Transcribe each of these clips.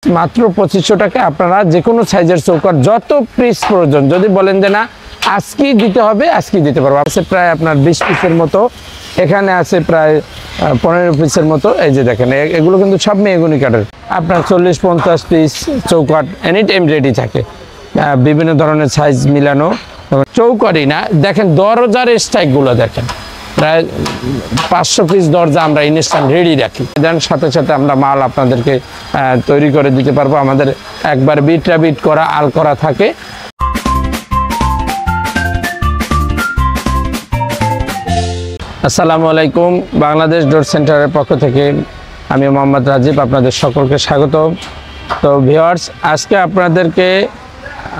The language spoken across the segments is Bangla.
মাত্র 2500 টাকা আপনারা যে কোনো সাইজের চৌকাঠ যত পিস প্রয়োজন যদি বলেন যে না আজকেই দিতে হবে আজকেই দিতে পারবো। আছে প্রায় আপনার 20 পিসের মতো, এখানে আছে প্রায় 15 পিসের মতো। এই যে দেখেন এগুলো কিন্তু সব মেহগনি কাঠের। আপনার 40-50 পিস চৌকাঠ এনি টাইম রেডি থাকে, বিভিন্ন ধরনের সাইজ মিলানো। চৌকাঠই না, দেখেন দরজার স্ট্রাইকগুলো দেখেন, প্রায় 500 পিস দরজা আমরা ইনস্ট্যান্ট রেডি রাখি। দেন সাথে সাথে আমরা মাল আপনাদেরকে তৈরি করে দিতে পারবো। আমাদের একবার বিট করা আল করা থাকে। আসসালামু আলাইকুম, বাংলাদেশ ডোর সেন্টারের পক্ষ থেকে আমি মোহাম্মদ রাজীব, আপনাদের সকলকে স্বাগত। তো ভিউয়ার্স, আজকে আপনাদেরকে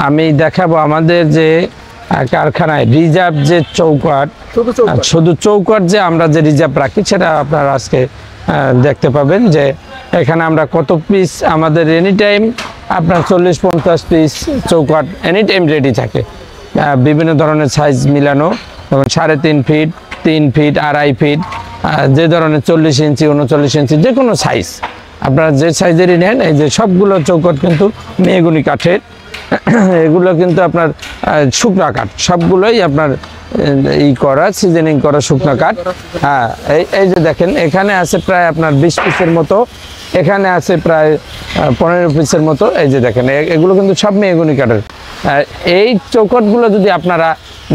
আমি দেখাবো আমাদের যে কারখানায় রিজার্ভ যে চৌকাঠ, শুধু চৌকাঠ যে আমরা যে রিজার্ভ রাখি সেটা আপনারা আজকে দেখতে পাবেন যে এখানে আমরা কত পিস আমাদের এনি টাইম আপনার 40-50 পিস চৌকাঠ এনি টাইম রেডি থাকে, বিভিন্ন ধরনের সাইজ মিলানো, যেমন 3.5 ফিট, 3 ফিট, 2.5 ফিট, যে ধরনের 40 ইঞ্চি, 39 ইঞ্চি, যে কোনো সাইজ আপনারা যে সাইজেরই নেন। এই যে সবগুলো চৌকাঠ কিন্তু মেহগনি কাঠের, এগুলো কিন্তু আপনার শুকনা কাঠ, সবগুলোই আপনার ই করা সিজনিং করা শুকনা কাঠ। হ্যাঁ, এই যে দেখেন এখানে আছে প্রায় আপনার 20 পিসের মতো, এখানে আছে প্রায় 15 পিসের মতো। এই যে দেখেন এগুলো কিন্তু সব মেহগনি কাঠের। এই চৌকাঠগুলো যদি আপনারা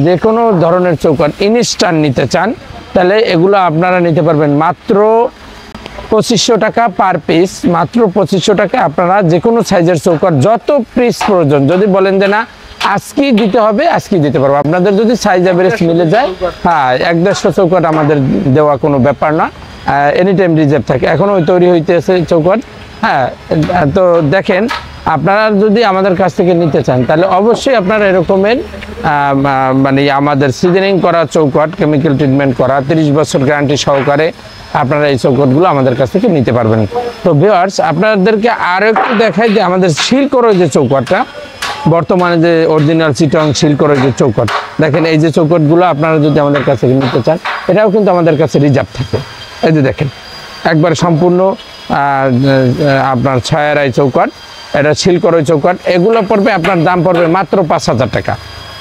যে কোনো ধরনের চৌকাঠ ইনস্ট্যান্ট নিতে চান তাহলে এগুলো আপনারা নিতে পারবেন মাত্র 2500 টাকা পার পিস। মাত্র 2500 টাকা আপনারা যে কোনো সাইজের চৌকাঠ যত পিস প্রয়োজন যদি বলেন যে না আজকেই দিতে হবে আজকেই দিতে পারবো। আপনাদের যদি সাইজ এভারেজ মিলে যায়, হ্যাঁ, 1-150 চৌকাঠ আমাদের দেওয়া কোনো ব্যাপার না, এনি টাইম রিজার্ভ থাকে। এখনও তৈরি হইতেছে চৌকাঠ। হ্যাঁ, তো দেখেন আপনারা যদি আমাদের কাছ থেকে নিতে চান তাহলে অবশ্যই আপনারা এরকমের মানে আমাদের সিজনিং করা চৌকাঠ, কেমিক্যাল ট্রিটমেন্ট করা, 30 বছর গ্যারান্টি সহকারে আপনারা এই চৌকাঠগুলো আমাদের কাছ থেকে নিতে পারবেন। তো ভিউয়ার্স, আপনাদেরকে আরও একটু দেখাই যে আমাদের সিল করা যে চৌকাঠটা, বর্তমানে যে অরিজিনাল চিটং সিল করা যে চৌকাঠ, দেখেন এই যে চৌকাঠগুলো আপনারা যদি আমাদের কাছ থেকে নিতে চান এটাও কিন্তু আমাদের কাছে রিজার্ভ থাকে। এই যে দেখেন একবার সম্পূর্ণ আপনার 6 চৌকাঠ, এটা সিল করা চৌকাঠ। এগুলো পড়বে আপনার দাম পড়বে মাত্র 5000 টাকা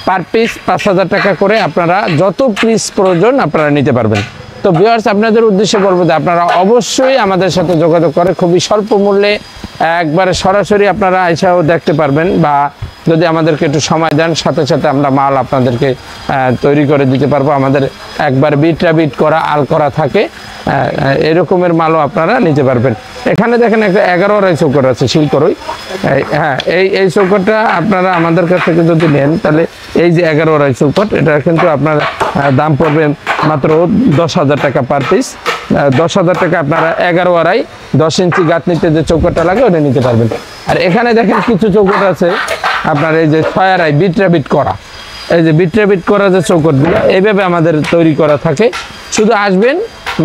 পার পিস। 5000 টাকা করে আপনারা যত পিস প্রয়োজন আপনারা নিতে পারবেন। তো ভিউয়ার্স, আপনাদের উদ্দেশ্যে বলবো যে আপনারা অবশ্যই আমাদের সাথে যোগাযোগ করে খুবই স্বল্প মূল্যে একবারে সরাসরি আপনারা এসেও দেখতে পারবেন, বা যদি আমাদেরকে একটু সময় দেন সাথে সাথে আমরা মাল আপনাদেরকে তৈরি করে দিতে পারবো। আমাদের একবার বিট করা আল করা থাকে, এরকমের মালও আপনারা নিতে পারবেন। এখানে দেখেন একটা 11 চৌকাঠ আছে সিল করই। হ্যাঁ, এই চৌকাঠটা আপনারা আমাদের কাছ থেকে যদি নেন তাহলে এই যে 11 চৌকাঠ, এটা কিন্তু আপনার দাম পড়বে মাত্র 10,000 টাকা পার পিস। 10,000 টাকা আপনারা 11 10 ইঞ্চি গাঁথনিতে যে চৌকাঠটা লাগে ওটা নিতে পারবেন। আর এখানে দেখেন কিছু চৌকাঠ আছে আপনার এই যে 6 বিট করা, এই যে বিট করা যে চৌকাঠগুলো এইভাবে আমাদের তৈরি করা থাকে। শুধু আসবেন,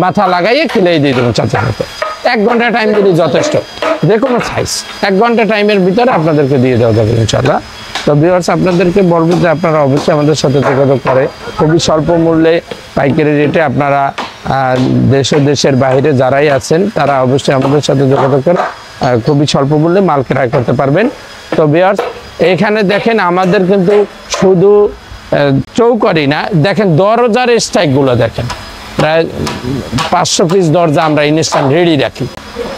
মাথা লাগাইয়ে খেলেই দিয়ে দেবেন চাচার মতো। 1 ঘন্টা টাইম দিলে যথেষ্ট, যে কোনো সাইজ 1 ঘন্টা টাইমের ভিতরে আপনাদেরকে দিয়ে দেওয়া যাবে ইনশাল্লাহ। তো ভিউয়ার্স, আপনাদেরকে বলবো যে আপনারা অবশ্যই আমাদের সাথে যোগাযোগ করে খুবই স্বল্প মূল্যে পাইকারি রেটে আপনারা দেশের বাইরে যারাই আছেন তারা অবশ্যই আমাদের সাথে যোগাযোগ করে খুবই স্বল্প মূল্যে মাল ক্রয় করতে পারবেন। তো ভিউয়ার্স, এখানে দেখেন আমাদের কিন্তু শুধু চৌকাঠই না, দেখেন দরজার স্ট্রাইকগুলো দেখেন, প্রায় 500 পিস দরজা আমরা ইনস্ট্যান্ট রেডি রাখি।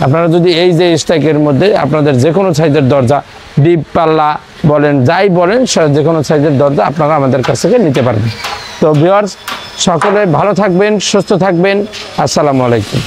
আপনারা যদি এই যে স্ট্রাইকের মধ্যে আপনাদের যে কোনো সাইজের দরজা, ডিপ পাল্লা বলেন, যাই বলেন, যে কোনো সাইজের দরজা আপনারা আমাদের কাছ থেকে নিতে পারবেন। তো ভিউয়ার্স, সকলে ভালো থাকবেন, সুস্থ থাকবেন। আসসালামু আলাইকুম।